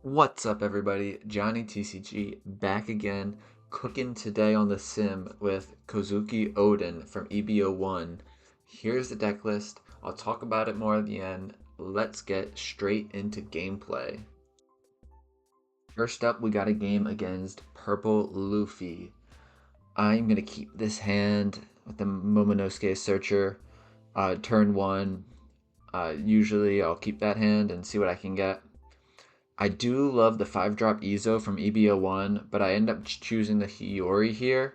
What's up, everybody? Johnny TCG back again, cooking today on the sim with Kozuki Oden from EB01. Here's the deck list. I'll talk about it more at the end. Let's get straight into gameplay. First up, we got a game against Purple Luffy. I'm going to keep this hand with the Momonosuke Searcher. Turn 1, usually I'll keep that hand and see what I can get. I do love the 5-drop Ezo from EB01, but I end up choosing the Hiyori here,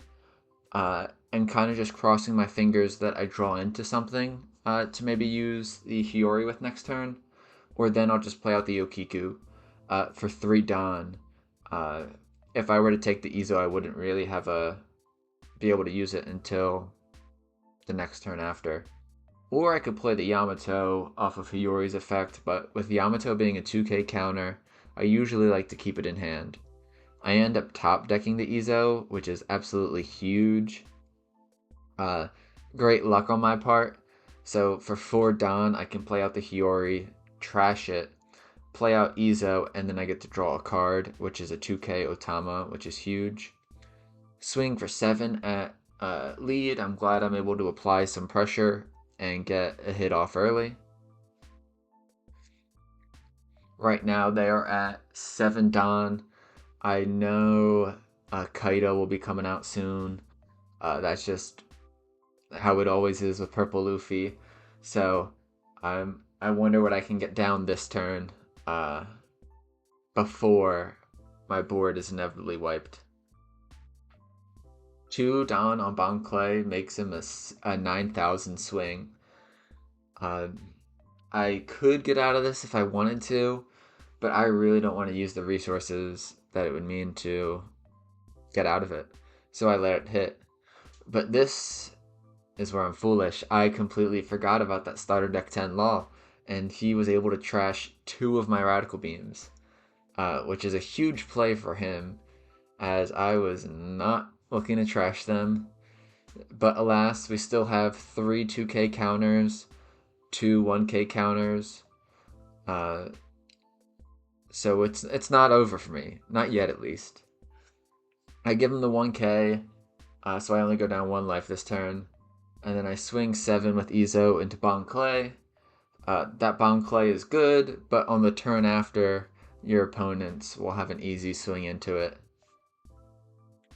and kind of just crossing my fingers that I draw into something to maybe use the Hiyori with next turn, or then I'll just play out the Yokiku for 3 Don. If I were to take the Ezo, I wouldn't really be able to use it until the next turn after. Or I could play the Yamato off of Hiyori's effect, but with Yamato being a 2k counter, I usually like to keep it in hand. I end up top decking the Ezo, which is absolutely huge. Great luck on my part. So for 4 Don, I can play out the Hiyori, trash it, play out Ezo, and then I get to draw a card, which is a 2k Otama, which is huge. Swing for 7 at lead. I'm glad I'm able to apply some pressure and get a hit off early. Right now they are at 7 Don. I know Kaido will be coming out soon. That's just how it always is with Purple Luffy. So I wonder what I can get down this turn before my board is inevitably wiped. 2 Don on Bon Clay makes him a 9,000 swing. I could get out of this if I wanted to, but I really don't want to use the resources that it would mean to get out of it. So I let it hit. But this is where I'm foolish. I completely forgot about that starter deck 10 law, and he was able to trash 2 of my Radical Beams, which is a huge play for him, as I was not looking to trash them. But alas, we still have 3 2k counters, 2 1k counters. So it's not over for me. Not yet, at least. I give him the 1k, so I only go down 1 life this turn. And then I swing 7 with Ezo into Bon Clay. That Bon Clay is good, but on the turn after, your opponents will have an easy swing into it.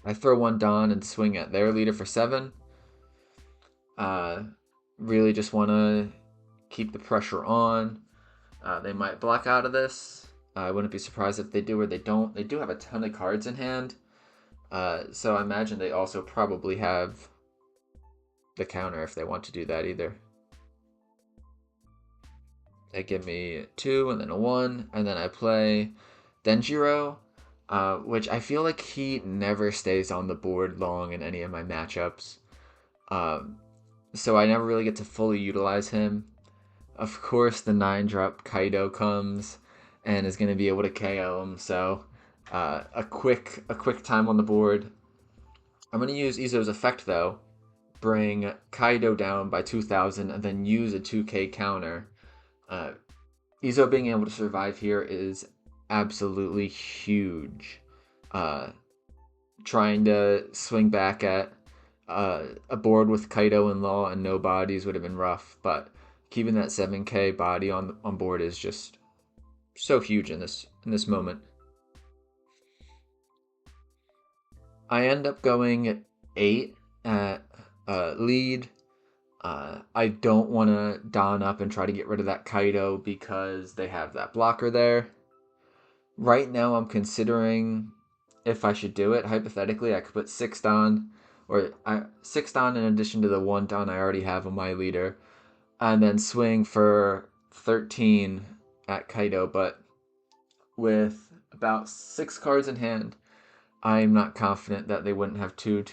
I throw 1 Don and swing at their leader for 7. Really just want to keep the pressure on. They might block out of this. I wouldn't be surprised if they do or they don't. They do have a ton of cards in hand. So I imagine they also probably have the counter if they want to do that either. They give me 2 and then a 1, and then I play Denjiro, which I feel like he never stays on the board long in any of my matchups. So I never really get to fully utilize him. Of course, the 9-drop Kaido comes and is going to be able to KO him. So a quick time on the board. I'm going to use Izo's effect though. Bring Kaido down by 2,000 and then use a 2k counter. Izo being able to survive here is absolutely huge. Trying to swing back at a board with Kaido and Law and no bodies would have been rough, but keeping that 7k body on board is just so huge in this moment. I end up going 8 at lead. I don't want to Don up and try to get rid of that Kaido because they have that blocker there. Right now I'm considering if I should do it. Hypothetically, I could put 6 Don, or 6 Don in addition to the 1 Don I already have on my leader, and then swing for 13 at Kaido, but with about 6 cards in hand, I'm not confident that they wouldn't have 2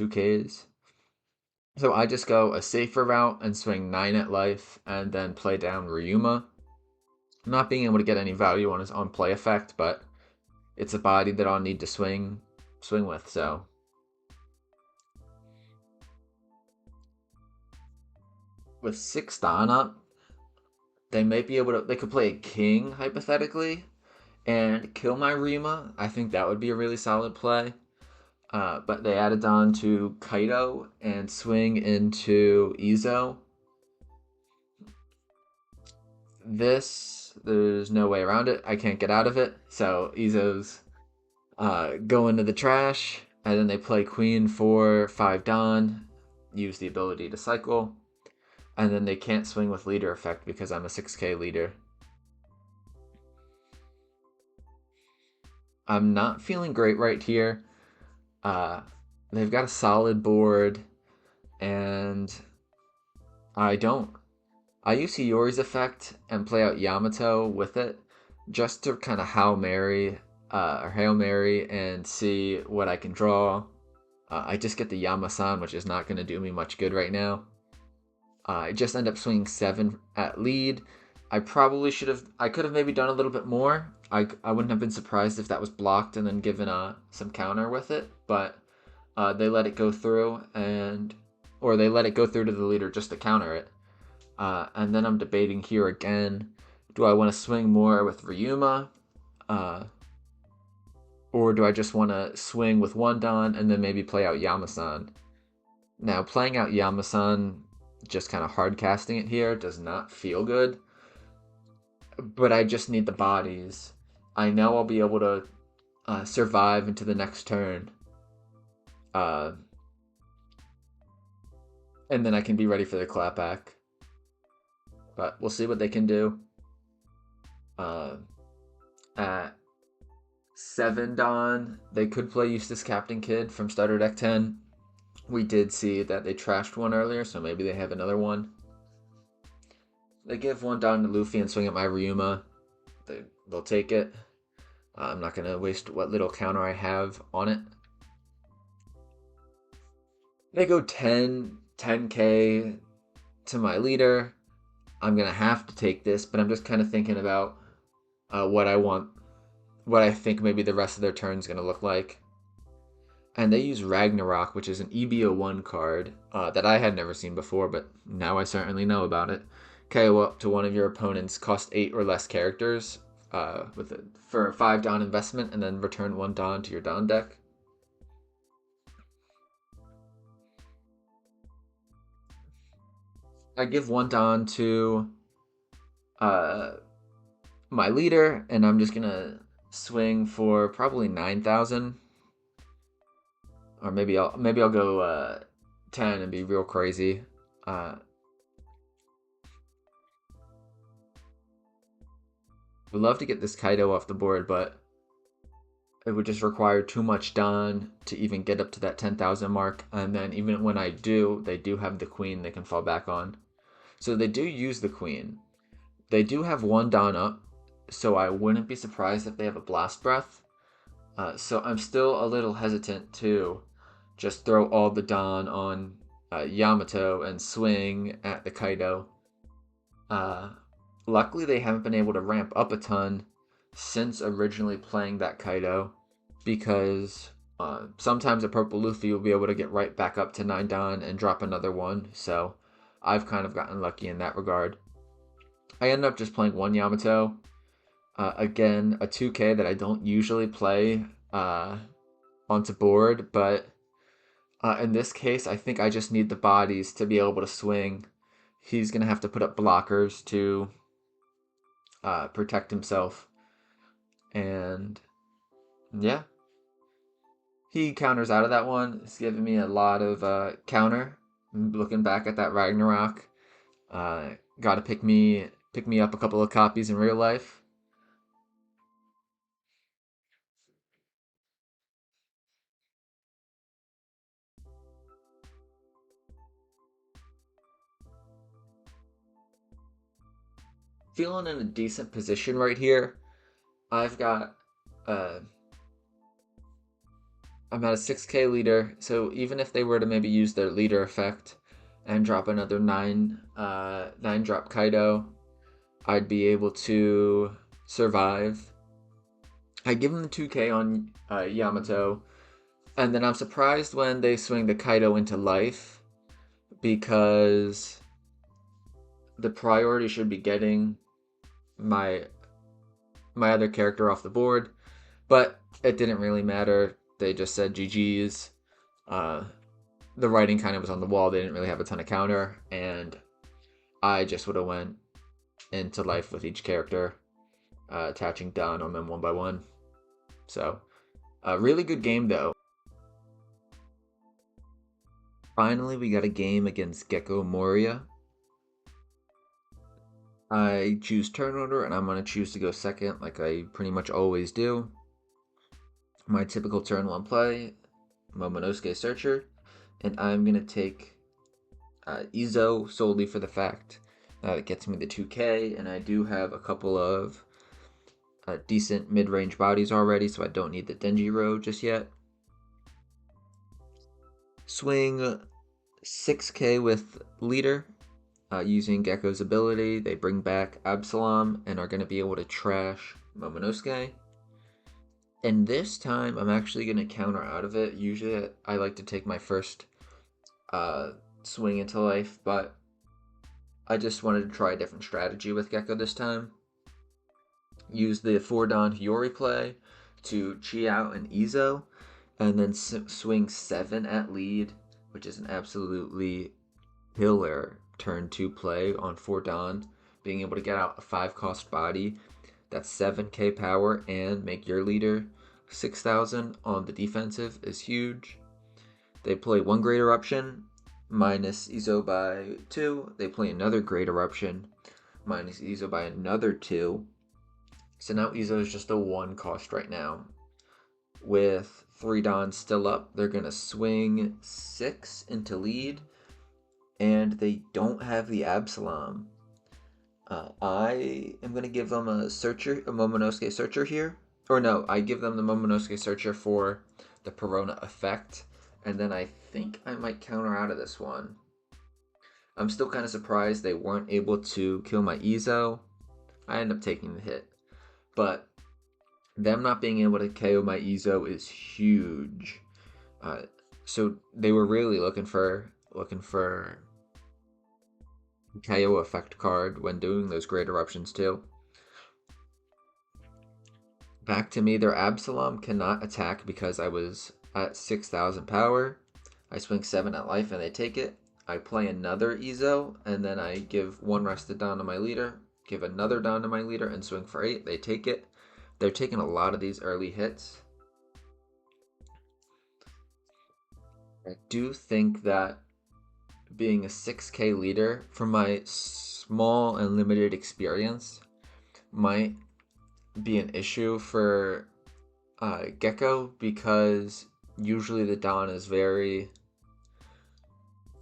So I just go a safer route and swing 9 at life and then play down Ryuma. Not being able to get any value on his on play effect, but it's a body that I'll need to swing with, so. With 6 Don up, they could play a king, hypothetically, and kill my Rima. I think that would be a really solid play. But they added on to Kaido and swing into Izo. There's no way around it. I can't get out of it. So Izo's go into the trash, and then they play Queen for 5 Dawn, use the ability to cycle, and then they can't swing with leader effect because I'm a 6k leader. I'm not feeling great right here. Uh, they've got a solid board, and I don't. I use Hiyori's effect and play out Yamato with it just to kind of Hail Mary and see what I can draw. I just get the Yama-san, which is not going to do me much good right now. I just end up swinging 7 at lead. I could have maybe done a little bit more. I wouldn't have been surprised if that was blocked and then given some counter with it, but they let it go through, or they let it go through to the leader just to counter it. And then I'm debating here again, do I want to swing more with Ryuma? Or do I just want to swing with 1 Don and then maybe play out Yama-san? Now, playing out Yama-san, just kind of hard casting it here, does not feel good. But I just need the bodies. I know I'll be able to survive into the next turn. And then I can be ready for the clapback. But we'll see what they can do. At 7 Dawn, they could play Eustace Captain Kid from Starter Deck 10. We did see that they trashed one earlier, so maybe they have another one. They give 1 Dawn to Luffy and swing at my Ryuma. They'll take it. I'm not going to waste what little counter I have on it. They go 10k to my leader. I'm going to have to take this, but I'm just kind of thinking about what I think maybe the rest of their turn is going to look like. And they use Ragnarok, which is an EB01 card that I had never seen before, but now I certainly know about it. KO up to one of your opponents, cost 8 or less characters for a 5 Dawn investment, and then return 1 Dawn to your Dawn deck. I give 1 Dawn to my leader, and I'm just gonna swing for probably 9,000, or maybe I'll go 10 and be real crazy. Would love to get this Kaido off the board, but it would just require too much Dawn to even get up to that 10,000 mark. And then even when I do, they do have the Queen they can fall back on. So they do use the Queen. They do have 1 Dawn up, so I wouldn't be surprised if they have a Blast Breath. So I'm still a little hesitant to just throw all the Dawn on Yamato and swing at the Kaido. Luckily, they haven't been able to ramp up a ton since originally playing that Kaido, because sometimes a purple Luffy will be able to get right back up to 9 Dawn and drop another one, so I've kind of gotten lucky in that regard. I ended up just playing 1 Yamato. Again, a 2k that I don't usually play onto board, but in this case, I think I just need the bodies to be able to swing. He's going to have to put up blockers to protect himself. And yeah, he counters out of that one. It's giving me a lot of counter. Looking back at that Ragnarok, got to pick me up a couple of copies in real life. Feeling in a decent position right here. I've got I'm at a 6k leader, so even if they were to maybe use their leader effect and drop another 9 drop Kaido, I'd be able to survive. I give them the 2k on Yamato, and then I'm surprised when they swing the Kaido into life, because the priority should be getting my my other character off the board, but it didn't really matter. They just said GG's. Uh, the writing kind of was on the wall. They didn't really have a ton of counter, and I just would have went into life with each character, attaching Don on them one by one. So, a really good game though. Finally, we got a game against Gecko Moria. I choose turn order, and I'm going to choose to go second, like I pretty much always do. My typical turn 1 play, Momonosuke Searcher, and I'm going to take Izo solely for the fact that it gets me the 2k, and I do have a couple of decent mid-range bodies already, so I don't need the Denjiro just yet. Swing 6k with Leader. Using Gecko's ability, they bring back Absalom and are going to be able to trash Momonosuke. And this time, I'm actually going to counter out of it. Usually, I like to take my first swing into life, but I just wanted to try a different strategy with Gecko this time. Use the 4-Don Hiyori play to Chi out an Izo, and then swing 7 at lead, which is an absolutely killer turn 2 play on 4-Don. Being able to get out a 5-cost body that's 7k power and make your leader 6,000 on the defensive is huge. They play 1 Great Eruption, minus Izo by 2. They play another Great Eruption, minus Izo by another 2. So now Izo is just a 1 cost right now. With 3 Dons still up, they're going to swing 6 into lead, and they don't have the Absalom. I am going to give them a Momonosuke Searcher here. Or no, I give them the Momonosuke Searcher for the Perona effect, and then I think I might counter out of this one. I'm still kind of surprised they weren't able to kill my Izo. I end up taking the hit. But them not being able to KO my Izo is huge. So they were really looking for KO effect card when doing those Great Eruptions too. Back to me, their Absalom cannot attack because I was at 6,000 power. I swing 7 at life and they take it. I play another Izo, and then I give 1 rested Don to my leader, give another Don to my leader, and swing for 8. They take it. They're taking a lot of these early hits. I do think that being a 6k leader, from my small and limited experience, might be an issue for Gecko, because usually the Don is very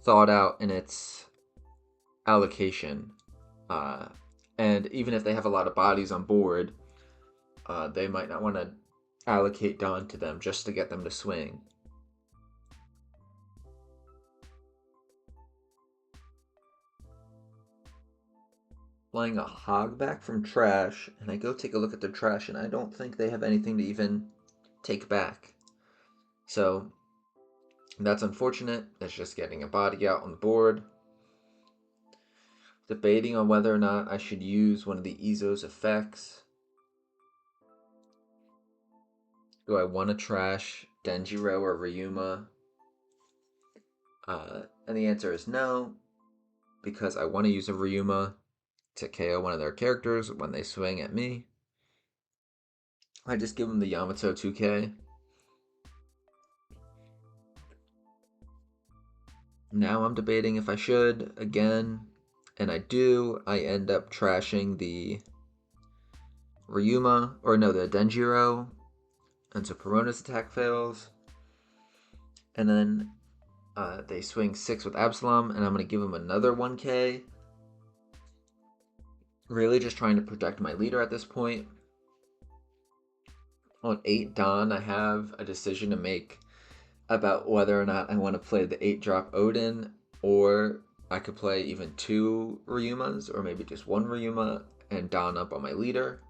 thought out in its allocation. And even if they have a lot of bodies on board, they might not want to allocate Don to them just to get them to swing. Flying a Hogback from trash, and I go take a look at their trash, and I don't think they have anything to even take back. So that's unfortunate. That's just getting a body out on the board. Debating on whether or not I should use one of the Izo's effects. Do I want to trash Denjiro or Ryuma? And the answer is no, because I want to use a Ryuma to KO one of their characters when they swing at me. I just give them the Yamato 2k. Now I'm debating if I should again, and I do. I end up trashing the Ryuma, or no, the Denjiro, and so Perona's attack fails. And then they swing 6 with Absalom, and I'm going to give him another 1k. Really just trying to protect my leader at this point. On 8 Don, I have a decision to make about whether or not I want to play the 8-drop Oden, or I could play even 2 Ryumas, or maybe just 1 Ryuma, and Don up on my leader.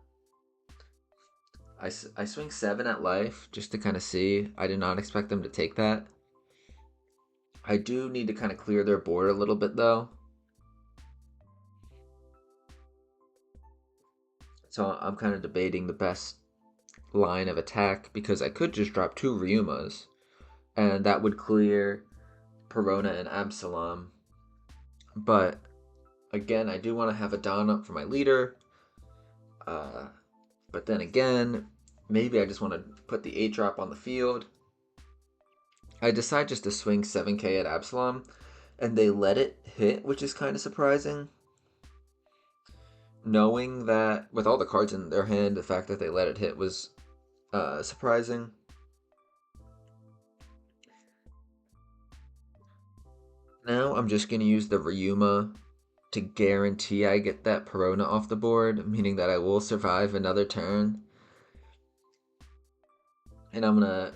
I swing 7 at life just to kind of see. I did not expect them to take that. I do need to kind of clear their board a little bit though. So I'm kind of debating the best line of attack because I could just drop 2 Ryumas and that would clear Perona and Absalom. But again, I do want to have a Don up for my leader. But then again, maybe I just want to put the 8-drop on the field. I decide just to swing 7k at Absalom, and they let it hit, which is kind of surprising. Knowing that with all the cards in their hand, the fact that they let it hit was surprising. Now I'm just going to use the Ryuma to guarantee I get that Perona off the board, meaning that I will survive another turn. And I'm going to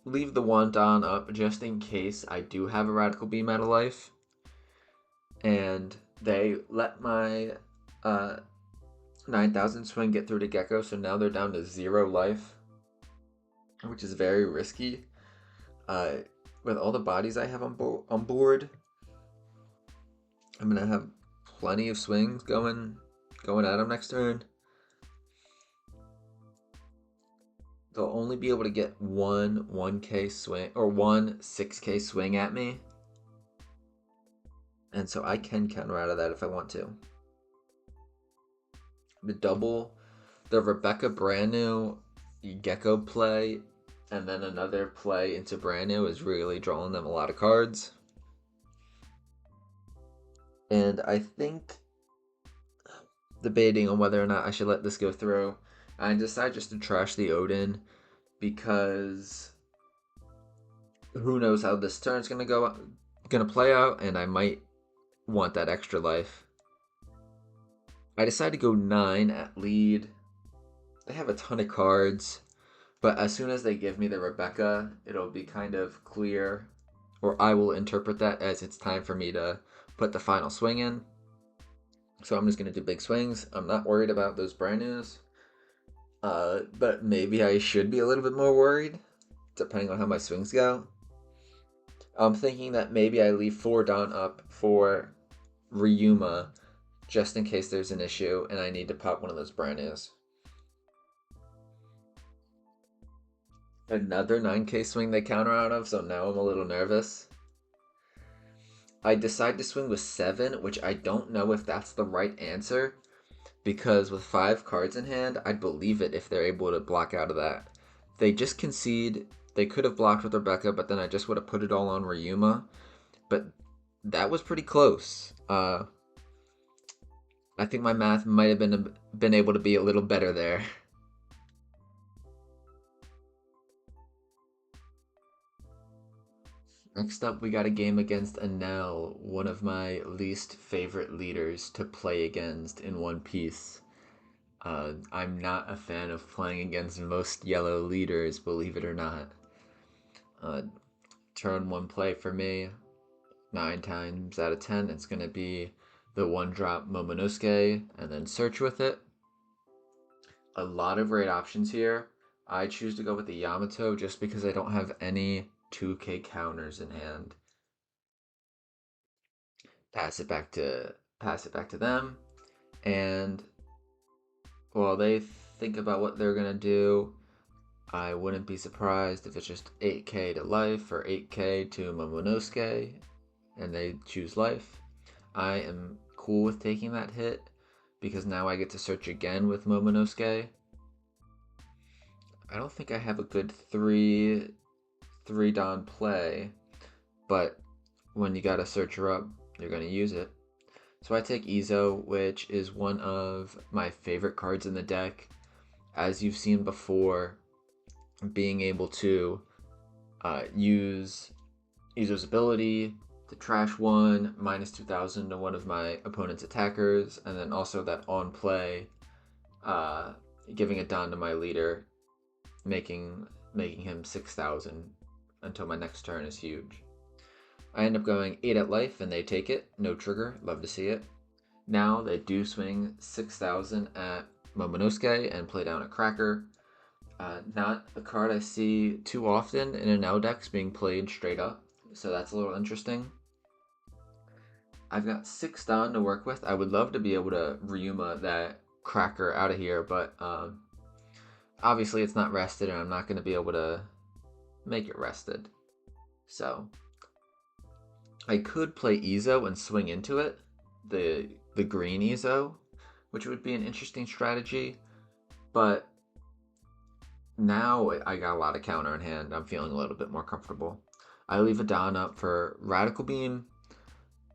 leave the Wonton up just in case I do have a Radical Beam out of life. And they let my 9,000 swing get through to Gecko, so now they're down to 0 life, which is very risky. With all the bodies I have on board, I'm gonna have plenty of swings going at them next turn. They'll only be able to get one 1k swing or one 6k swing at me, and so I can counter out of that if I want to. The double, the Rebecca brand new Gecko play, and then another play into brand new is really drawing them a lot of cards. And I think debating on whether or not I should let this go through. I decide just to trash the Oden because who knows how this turn's gonna play out, and I might want that extra life. I decide to go 9 at lead. They have a ton of cards, but as soon as they give me the Rebecca, it'll be kind of clear, or I will interpret that as it's time for me to put the final swing in. So I'm just going to do big swings. I'm not worried about those brand news. But maybe I should be a little bit more worried, depending on how my swings go. I'm thinking that maybe I leave 4 Don up for Ryuma, just in case there's an issue and I need to pop one of those brand news. Another 9k swing they counter out of, so now I'm a little nervous. I decide to swing with 7, which I don't know if that's the right answer, because with 5 cards in hand, I'd believe it if they're able to block out of that. They just concede. They could have blocked with Rebecca, but then I just would have put it all on Ryuma. But that was pretty close. I think my math might have been able to be a little better there. Next up, we got a game against Enel, one of my least favorite leaders to play against in One Piece. I'm not a fan of playing against most yellow leaders, believe it or not. Turn 1 play for me, 9 times out of 10, it's going to be the 1-drop Momonosuke and then search with it. A lot of great options here. I choose to go with the Yamato just because I don't have any 2k counters in hand. Pass it back to them, and while they think about what they're gonna do, I wouldn't be surprised if it's just 8k to life or 8k to Momonosuke and they choose life. I am cool with taking that hit because now I get to search again with Momonosuke. I don't think I have a good 3 Don play, but when you gotta search her up, you're gonna use it. So I take Izo, which is one of my favorite cards in the deck. As you've seen before, being able to use Izo's ability to trash 1, minus 2,000 to one of my opponent's attackers, and then also that on play, giving a Don to my leader, making him 6,000 until my next turn is huge. I end up going 8 at life and they take it. No trigger. Love to see it. Now they do swing 6,000 at Momonosuke and play down a Cracker. Not a card I see too often in Enel decks being played straight up, so that's a little interesting. I've got 6 Don to work with. I would love to be able to Ryuma that Cracker out of here, but obviously it's not rested, and I'm not going to be able to make it rested. So I could play Ezo and swing into it, the green Ezo, which would be an interesting strategy. But now I got a lot of counter in hand. I'm feeling a little bit more comfortable. I leave a Don up for Radical Beam.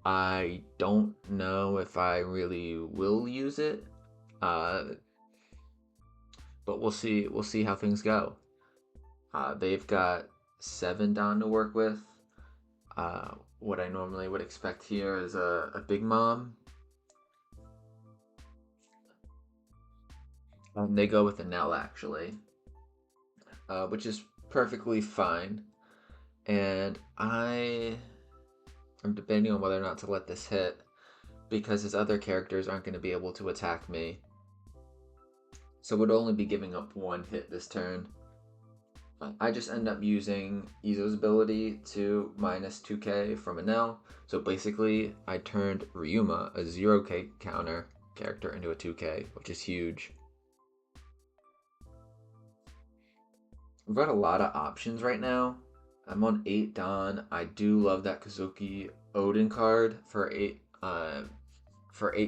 I don't know if I really will use it, but we'll see. We'll see how things go. They've got 7 Don to work with. What I normally would expect here is a Big Mom. They go with a Nell actually, which is perfectly fine. And I'm debating on whether or not to let this hit because his other characters aren't going to be able to attack me. So would only be giving up 1 hit this turn. I just end up using Ezo's ability to minus 2k from Enel. So basically, I turned Ryuma, a 0k counter character, into a 2k, which is huge. I've got a lot of options right now. I'm on 8 Don. I do love that Kazuki Oden card for 8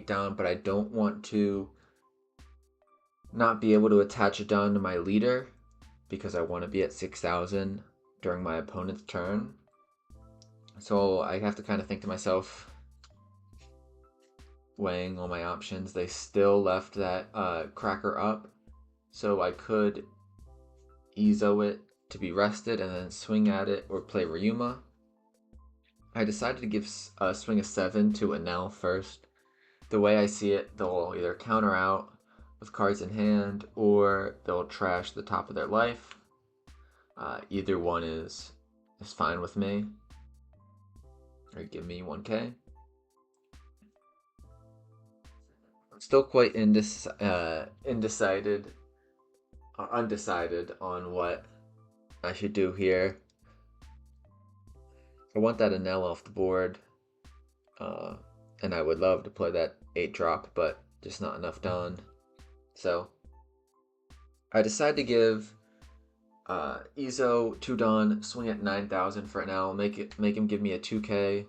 Don, but I don't want to not be able to attach a Don to my leader because I want to be at 6,000 during my opponent's turn. So I have to kind of think to myself, weighing all my options. They still left that Cracker up, so I could Ezo it to be rested and then swing at it or play Ryuma. I decided to give swing a 7 to Enel first. The way I see it, they'll either counter out with cards in hand or they'll trash the top of their life. Either one is fine with me. Or give me 1k. I'm still quite undecided on what I should do here. I want that Enel off the board, and I would love to play that 8 drop, but just not enough Don. So I decided to give Ezo 2 Don, swing at 9,000 for Enel, make him give me a 2k,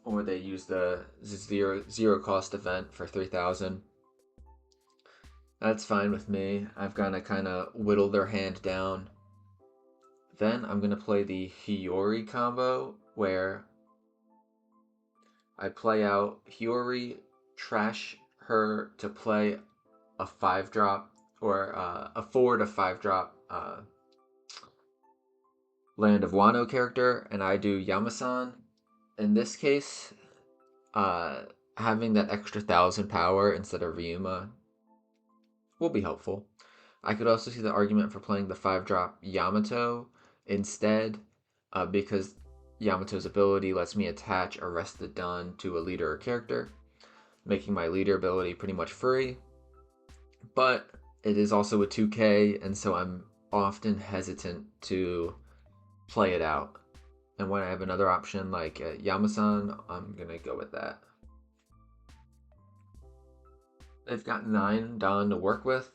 or they use the zero cost event for 3,000. That's fine with me. I've got to kind of whittle their hand down. Then I'm going to play the Hiyori combo, where I play out Hiyori, trash her to play a 5-drop, or a 4 to 5-drop Land of Wano character, and I do Yamasan. In this case, having that extra 1,000 power instead of Ryuma will be helpful. I could also see the argument for playing the 5-drop Yamato instead, because Yamato's ability lets me attach a rested Don to a leader or character, making my leader ability pretty much free. But it is also a 2k, and so I'm often hesitant to play it out. And when I have another option like Yamasan, I'm going to go with that. They've got 9 Don to work with.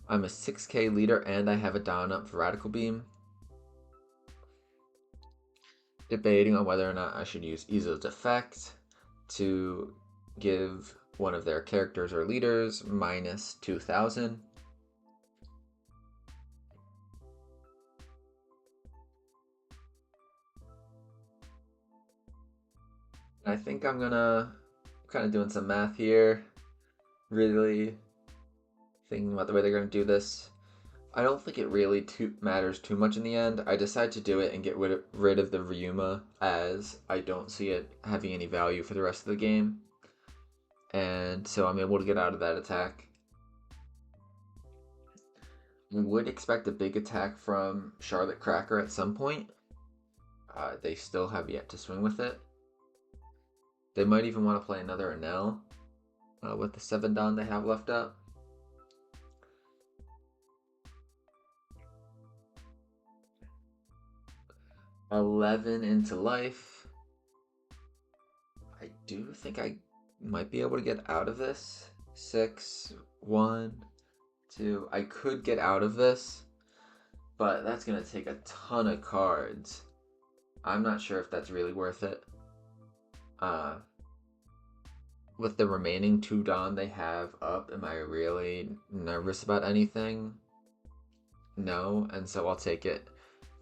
I'm a 6k leader and I have a Don up for Radical Beam. Debating on whether or not I should use Ezo's effect to give one of their characters or leaders minus 2,000. I think I'm kind of doing some math here, really thinking about the way they're going to do this. I don't think it really matters too much in the end. I decide to do it and get rid of the Ryuma, as I don't see it having any value for the rest of the game. And so I'm able to get out of that attack. We would expect a big attack from Charlotte Cracker at some point. They still have yet to swing with it. They might even want to play another Enel with the 7 Don they have left up. $11 into life. I do think I might be able to get out of this. 6 1, 2. I could get out of this, but that's going to take a ton of cards. I'm not sure if that's really worth it. With the remaining 2 Dawn they have up, am I really nervous about anything? No, and so I'll take it.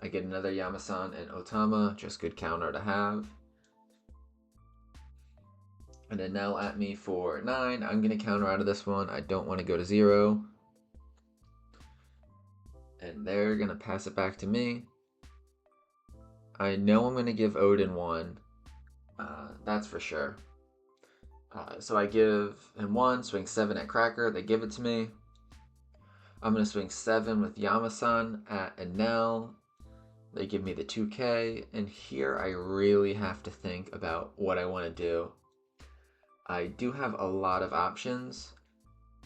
I get another Yamasan and Otama, just good counter to have. And then now at me for 9. I'm going to counter out of this one. I don't want to go to 0. And they're going to pass it back to me. I know I'm going to give Oden 1. That's for sure. So I give him 1, swing 7 at Cracker. They give it to me. I'm going to swing 7 with Yamasan at Enel. They give me the 2K. And here I really have to think about what I want to do. I do have a lot of options.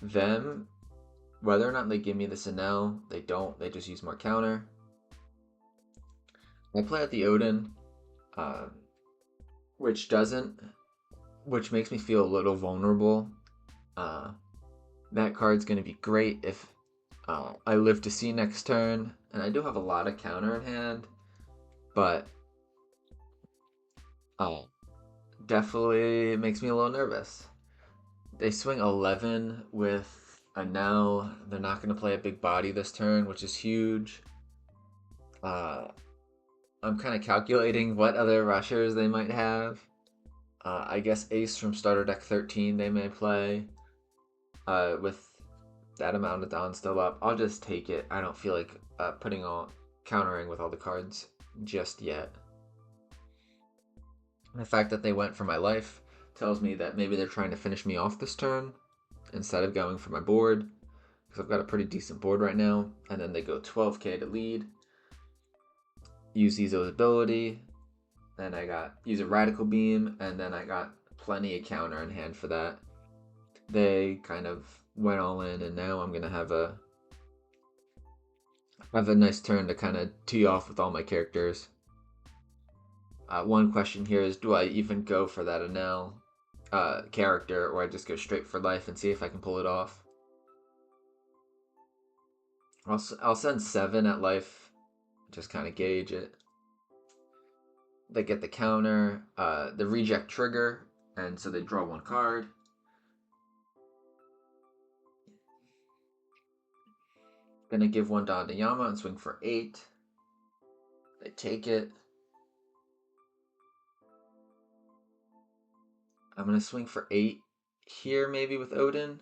Them, whether or not they give me the Enel, they don't. They just use more counter. I play at the Oden, which makes me feel a little vulnerable. That card's going to be great if I live to see next turn, and I do have a lot of counter in hand, but definitely it makes me a little nervous. They swing 11 with a Nell. They're not going to play a big body this turn, which is huge. I'm kind of calculating what other rushers they might have. I guess Ace from starter deck 13 they may play. With that amount of Dawn still up, I'll just take it. I don't feel like countering with all the cards just yet. The fact that they went for my life tells me that maybe they're trying to finish me off this turn instead of going for my board, because I've got a pretty decent board right now. And then they go 12k to lead. Use Ezo's ability. Then use a Radical Beam, and then I got plenty of counter in hand for that. They kind of went all in, and now I'm gonna have a nice turn to kind of tee off with all my characters. One question here is, do I even go for that Enel character, or I just go straight for life and see if I can pull it off? I'll send 7 at life, just kind of gauge it. They get the counter, the reject trigger, and so they draw 1 card. Gonna give 1 Dawn to Yama and swing for 8. They take it. I'm gonna swing for 8 here, maybe with Oden.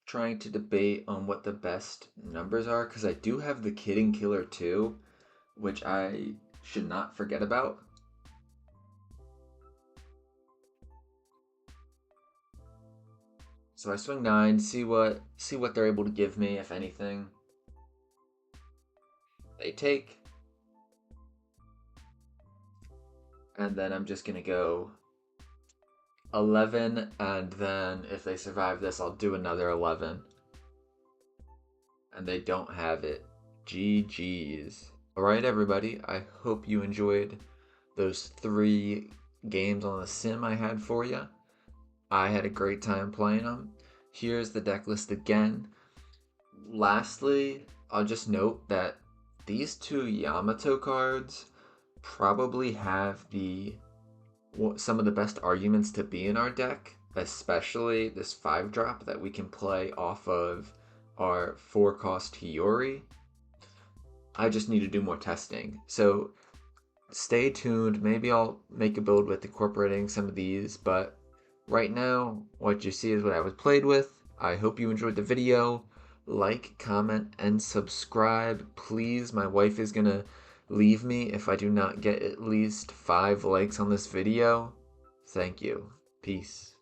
Trying to debate on what the best numbers are, because I do have the Kidding Killer too, which I should not forget about. So I swing 9, see what they're able to give me, if anything. They take. And then I'm just gonna go 11, and then if they survive this, I'll do another 11. And they don't have it. GG's. Alright, everybody, I hope you enjoyed those 3 games on the sim I had for you. I had a great time playing them. Here's the deck list again. Lastly, I'll just note that these 2 Yamato cards probably have some of the best arguments to be in our deck, especially this 5-drop that we can play off of our 4-cost Hiyori. I just need to do more testing. So stay tuned. Maybe I'll make a build with incorporating some of these, but right now, what you see is what I was played with. I hope you enjoyed the video. Like, comment, and subscribe. Please, my wife is gonna leave me if I do not get at least 5 likes on this video. Thank you. Peace.